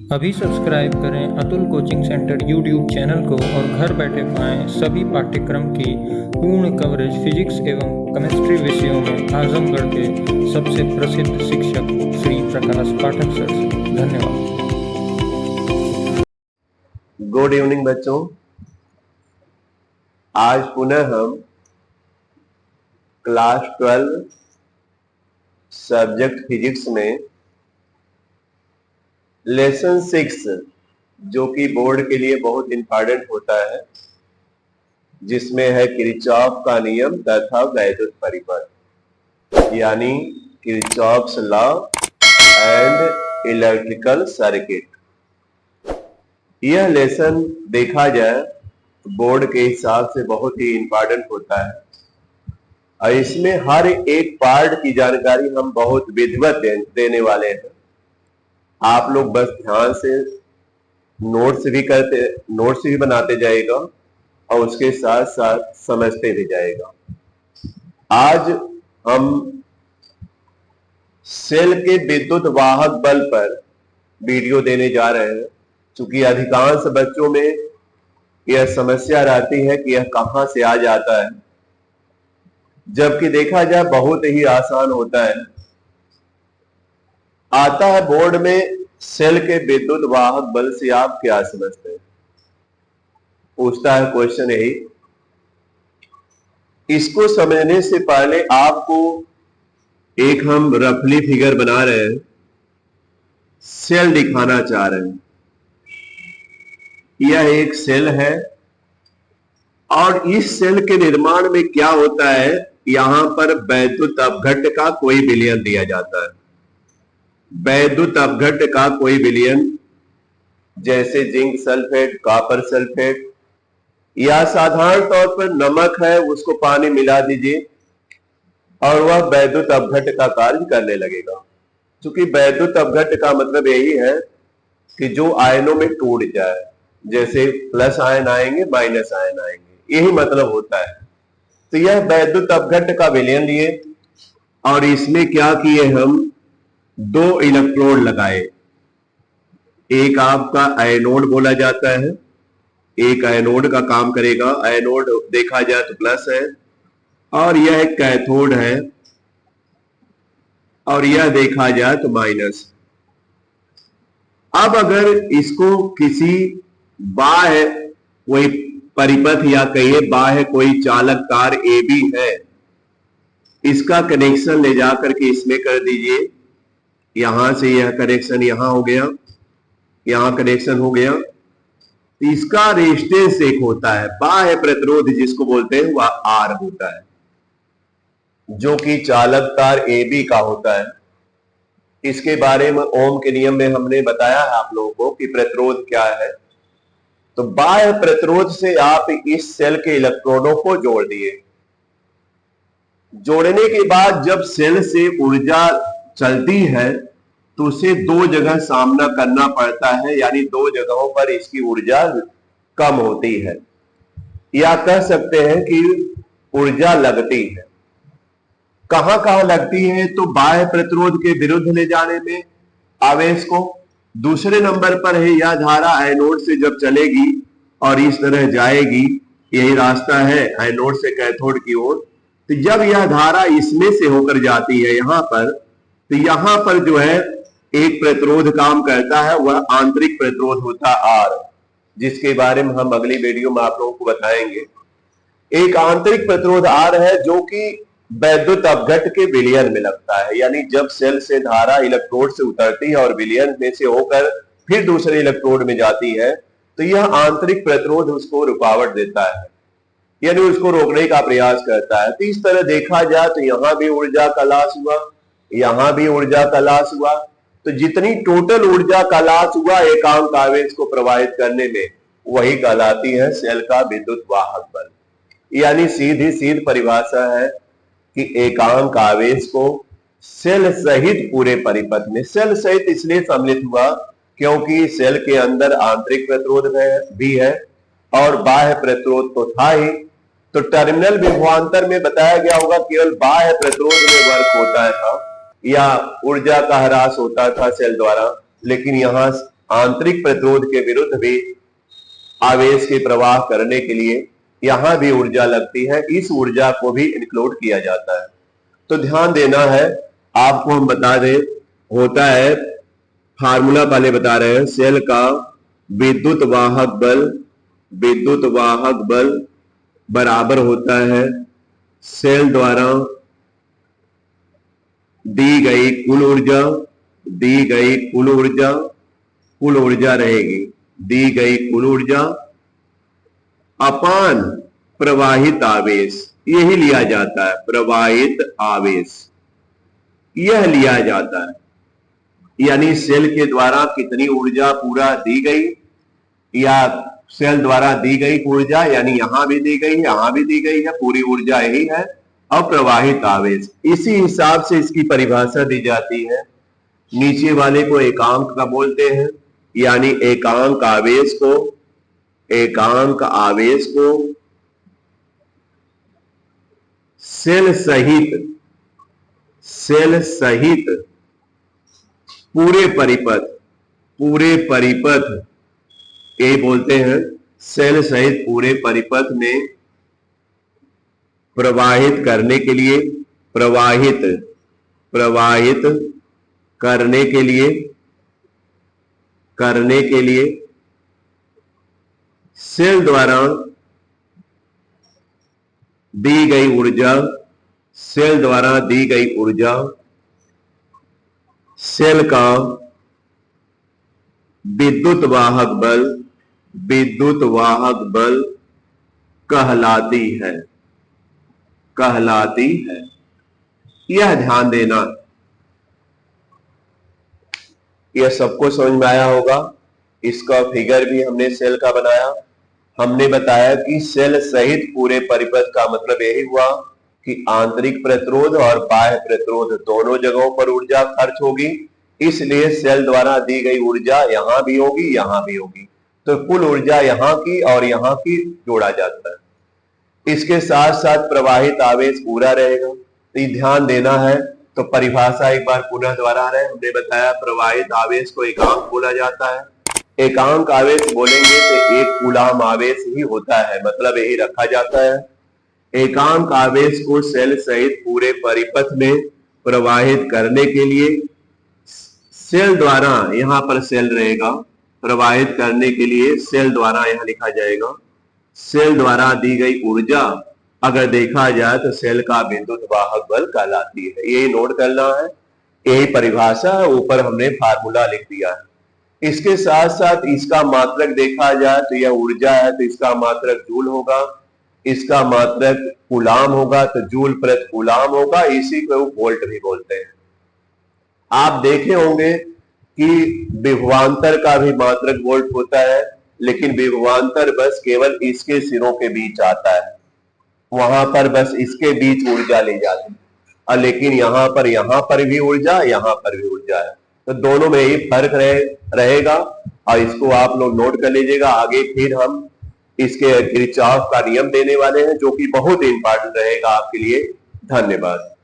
अभी सब्सक्राइब करें Atul coaching centre YouTube channel को और घर बैठे पाएं सभी पाठ्यक्रम की पूर्ण कवरेज फिजिक्स एवं केमिस्ट्री विषयों में आजमगढ़ के सबसे प्रसिद्ध शिक्षक श्री प्रकाश पाठक सर से। धन्यवाद। गुड इवनिंग बच्चों, आज पुनः हम क्लास 12 सब्जेक्ट फिजिक्स में लेसन 6 जो कि बोर्ड के लिए बहुत इंपॉर्टेंट होता है, जिसमें है किरचॉफ का नियम तथा वैद्युत परिपथ, यानी Kirchhoff's law and electrical circuit. यह लेसन देखा जाए बोर्ड के हिसाब से बहुत ही इंपॉर्टेंट होता है और इसमें हर एक पार्ट की जानकारी हम बहुत विधिवत देने वाले हैं। आप लोग बस ध्यान से नोट्स भी बनाते जाएगा और उसके साथ साथ समझते भी जाएगा। आज हम सेल के विद्युत वाहक बल पर वीडियो देने जा रहे हैं, क्योंकि अधिकांश बच्चों में यह समस्या रहती है कि यह कहां से आ जाता है, जबकि देखा जाए बहुत ही आसान होता है। आता है बोर्ड में सेल के विद्युत वाहक बल से आप क्या समझते हैं, पूछता है क्वेश्चन यही। इसको समझने से पहले आपको एक हम रफली फिगर बना रहे हैं, सेल दिखाना चाह रहे हैं। यह एक सेल है और इस सेल के निर्माण में क्या होता है, यहां पर वैद्युत अपघट्ट का कोई विलयन दिया जाता है। वैद्युत अपघट्ट का कोई विलयन, जैसे जिंक सल्फेट, कॉपर सल्फेट, या साधारण तौर पर नमक है, उसको पानी मिला दीजिए और वह वैद्युत अपघट्ट का कार्य करने लगेगा। क्योंकि वैद्युत अपघट्ट का मतलब यही है कि जो आयनों में टूट जाए, जैसे प्लस आयन आएंगे माइनस आयन आएंगे, यही मतलब होता है। तो यह वैद्युत अपघट्ट का विलयन लिए और इसमें क्या किए, हम 2 इलेक्ट्रोड लगाए। एक आपका एनोड बोला जाता है, एक एनोड का काम करेगा। एनोड देखा जाए तो प्लस है और यह एक कैथोड है और यह देखा जाए तो माइनस। अब अगर इसको किसी बाह्य कोई परिपथ या कहिए बाह्य कोई चालक तार ए बी है, इसका कनेक्शन ले जाकर के इसमें कर दीजिए। यहां से यह कनेक्शन यहां हो गया, यहां कनेक्शन हो गया। तो इसका रेजिस्टेंस एक होता है, बाह्य प्रतिरोध जिसको बोलते हैं, वह आर होता है, जो कि चालक तार ए बी का होता है। इसके बारे में ओम के नियम में हमने बताया है आप लोगों को कि प्रतिरोध क्या है। तो बाह्य प्रतिरोध से आप इस सेल के इलेक्ट्रॉनों को जोड़ दिए। जोड़ने के बाद जब सेल से ऊर्जा चलती है तो उसे 2 जगह सामना करना पड़ता है, यानी 2 जगहों पर इसकी ऊर्जा कम होती है, या कह सकते हैं कि ऊर्जा लगती है। कहां कहां लगती है, तो बाह्य प्रतिरोध के विरुद्ध ले जाने में आवेश को। दूसरे नंबर पर है यह धारा एनोड से जब चलेगी और इस तरह जाएगी, यही रास्ता है एनोड से कैथोड की ओर। तो जब यह धारा इसमें से होकर जाती है यहां पर, तो यहां पर जो है एक प्रतिरोध काम करता है, वह आंतरिक प्रतिरोध होता आर, जिसके बारे में हम अगली वीडियो में आप लोगों को बताएंगे। एक आंतरिक प्रतिरोध आर है जो कि वैद्युत अपघट्ट के विलयन में लगता है, यानी जब सेल से धारा इलेक्ट्रोड से उतरती है और विलयन में से होकर फिर दूसरे इलेक्ट्रोड में जाती है, तो यह आंतरिक प्रतिरोध उसको रुकावट देता है, यानी उसको रोकने का प्रयास करता है। तो इस तरह देखा जाए तो यहां भी ऊर्जा का लॉस हुआ, यहां भी ऊर्जा का लॉस हुआ। तो जितनी टोटल ऊर्जा का लॉस हुआ एकांक आवेश को प्रवाहित करने में, वही कहलाती है सेल का विद्युत वाहक बल। यानी सीधी परिभाषा है कि एकांक आवेश को सेल सहित पूरे परिपथ में, सेल सहित इसलिए सम्मिलित हुआ क्योंकि सेल के अंदर आंतरिक प्रतिरोध भी है और बाह्य प्रतिरोध तो था ही। तो टर्मिनल विभवांतर में बताया गया होगा केवल बाह्य प्रतिरोध में वर्क होता था या ऊर्जा का ह्रास होता था सेल द्वारा, लेकिन यहां आंतरिक प्रतिरोध के विरुद्ध भी आवेश के प्रवाह करने के लिए यहां भी ऊर्जा लगती है, इस ऊर्जा को भी इंक्लूड किया जाता है। तो ध्यान देना है, आपको हम बता दें, होता है फार्मूला पहले बता रहे हैं, सेल का विद्युत वाहक बल बराबर होता है सेल द्वारा दी गई कुल ऊर्जा रहेगी, दी गई कुल ऊर्जा अपान प्रवाहित आवेश, यही लिया जाता है, प्रवाहित आवेश यह लिया जाता है। यानी सेल के द्वारा कितनी ऊर्जा पूरा दी गई, या सेल द्वारा दी गई ऊर्जा, यानी यहां भी दी गई, यहां भी दी गई है, पूरी ऊर्जा यही है, अप्रवाहित आवेश। इसी हिसाब से इसकी परिभाषा दी जाती है। नीचे वाले को एकांक का बोलते हैं, यानी एकांक आवेश को सेल सहित पूरे परिपथ ये बोलते हैं, सेल सहित पूरे परिपथ में प्रवाहित करने के लिए, करने के लिए सेल द्वारा दी गई ऊर्जा, सेल का विद्युत वाहक बल कहलाती है। यह ध्यान देना, यह सबको समझ में आया होगा। इसका फिगर भी हमने सेल का बनाया। हमने बताया कि सेल सहित पूरे परिपथ का मतलब यही हुआ कि आंतरिक प्रतिरोध और बाह्य प्रतिरोध दोनों जगहों पर ऊर्जा खर्च होगी, इसलिए सेल द्वारा दी गई ऊर्जा यहां भी होगी, यहां भी होगी, तो कुल ऊर्जा यहां की और यहां की जोड़ा जाता है। इसके साथ साथ प्रवाहित आवेश पूरा रहेगा, तो ध्यान देना है। तो परिभाषा एक बार पुनः दोहरा रहे हैं। हमने बताया प्रवाहित आवेश को एकांक बोला जाता है। एकांक आवेश बोलेंगे तो एक कूलाम आवेश ही होता है, मतलब यही रखा जाता है। एकांक आवेश को सेल सहित पूरे परिपथ में प्रवाहित करने के लिए सेल द्वारा, यहां पर सेल रहेगा, प्रवाहित करने के लिए सेल द्वारा, यहां लिखा जाएगा सेल द्वारा दी गई ऊर्जा अगर देखा जाए तो सेल का विद्युत वाहक बल कहलाती है। यही नोट करना है, यही परिभाषा है, ऊपर हमने फार्मूला लिख दिया है। इसके साथ साथ इसका मात्रक देखा जाए तो यह ऊर्जा है, तो इसका मात्रक जूल होगा, इसका मात्रक कूलाम होगा, तो जूल प्रति कूलाम होगा, इसी को वोल्ट भी बोलते हैं। आप देखे होंगे कि विभवांतर का भी मात्रक वोल्ट होता है, लेकिन विभवांतर बस केवल इसके सिरों के बीच आता है, वहां पर बस इसके बीच ऊर्जा ले जाती है, और लेकिन यहां पर भी ऊर्जा, यहां पर भी ऊर्जा है, तो दोनों में ही फर्क रहेगा। और इसको आप लोग नोट कर लीजिएगा। आगे फिर हम इसके किरचॉफ का नियम देने वाले हैं, जो कि बहुत इंपॉर्टेंट रहेगा आपके लिए। धन्यवाद।